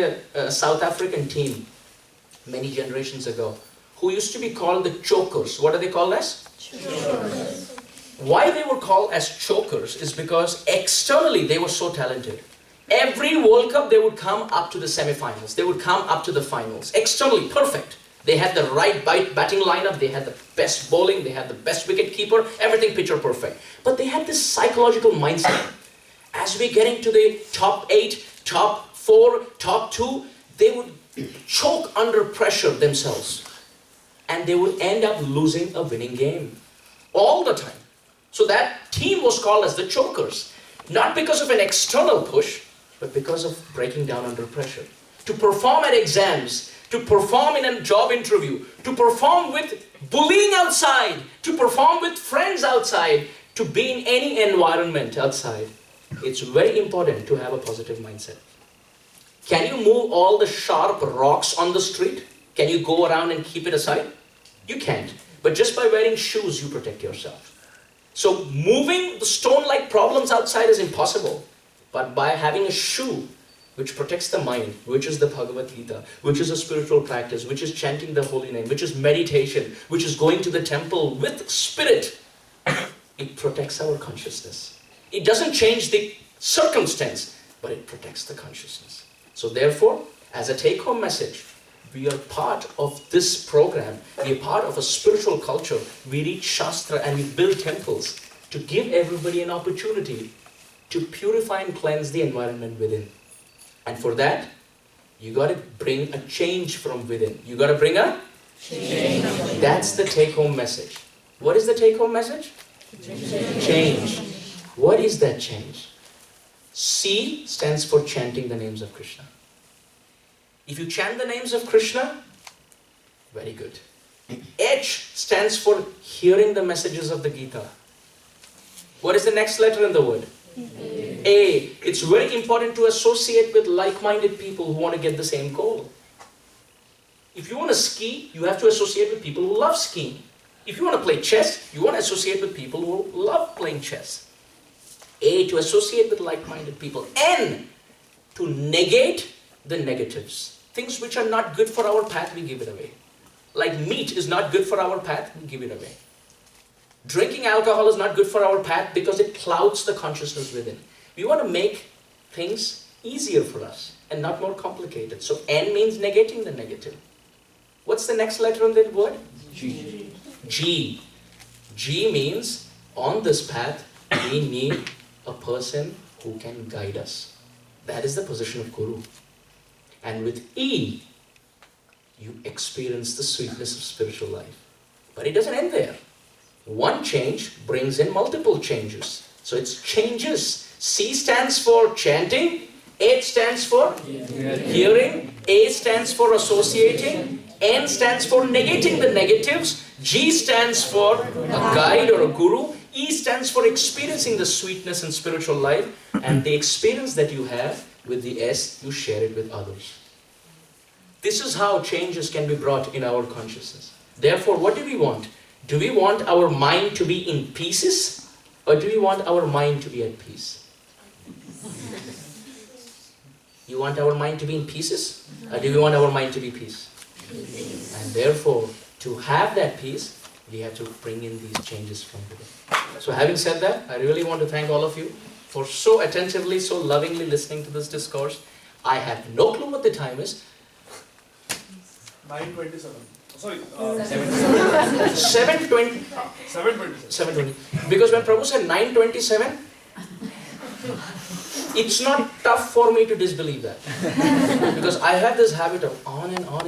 a South African team many generations ago who used to be called the chokers. What are they called as? Chokers. Why they were called as chokers is because externally they were so talented. Every World Cup they would come up to the semi-finals. They would come up to the finals. Externally perfect. They had the right batting lineup. They had the best bowling. They had the best wicket keeper. Everything picture perfect. But they had this psychological mindset. As we get into the top 8, top 4, top 2, they would choke under pressure themselves. And they would end up losing a winning game. All the time. So that team was called as the chokers. Not because of an external push, but because of breaking down under pressure. To perform at exams, to perform in a job interview, to perform with bullying outside, to perform with friends outside, to be in any environment outside. It's very important to have a positive mindset. Can you move all the sharp rocks on the street? Can you go around and keep it aside? You can't. But just by wearing shoes, you protect yourself. So moving the stone-like problems outside is impossible. But by having a shoe which protects the mind, which is the Bhagavad Gita, which is a spiritual practice, which is chanting the holy name, which is meditation, which is going to the temple with spirit, it protects our consciousness. It doesn't change the circumstance, but it protects the consciousness. So therefore, as a take-home message, we are part of this program. We are part of a spiritual culture. We read Shastra and we build temples to give everybody an opportunity to purify and cleanse the environment within. And for that, you got to bring a change from within. You got to bring a change. That's the take-home message. What is the take-home message? Change. What is that change? C stands for chanting the names of Krishna. If you chant the names of Krishna, very good. H stands for hearing the messages of the Gita. What is the next letter in the word? A. It's very important to associate with like-minded people who want to get the same goal. If you want to ski, you have to associate with people who love skiing. If you want to play chess, you want to associate with people who love playing chess. A. To associate with like-minded people. N. To negate the negatives. Things which are not good for our path, we give it away. Like meat is not good for our path, we give it away. Drinking alcohol is not good for our path because it clouds the consciousness within. We want to make things easier for us and not more complicated. So N means negating the negative. What's the next letter in that word? G. G. G means on this path we need a person who can guide us. That is the position of Guru. And with E, you experience the sweetness of spiritual life. But it doesn't end there. One change brings in multiple changes. So it's changes. C stands for chanting, H stands for hearing, A stands for associating, N stands for negating the negatives, G stands for a guide or a guru, E stands for experiencing the sweetness in spiritual life, and the experience that you have with the S, you share it with others. This is how changes can be brought in our consciousness. Therefore, what do we want? Do we want our mind to be in pieces, or do we want our mind to be at peace? You want our mind to be in pieces, or do we want our mind to be peace? And therefore, to have that peace, we have to bring in these changes from within. So having said that, I really want to thank all of you for so attentively, so lovingly listening to this discourse. I have no clue what the time is. 9:27. Sorry, 7:20. 7:20. Because when Prabhu said 9:27, it's not tough for me to disbelieve that. Because I have this habit of on and on and on.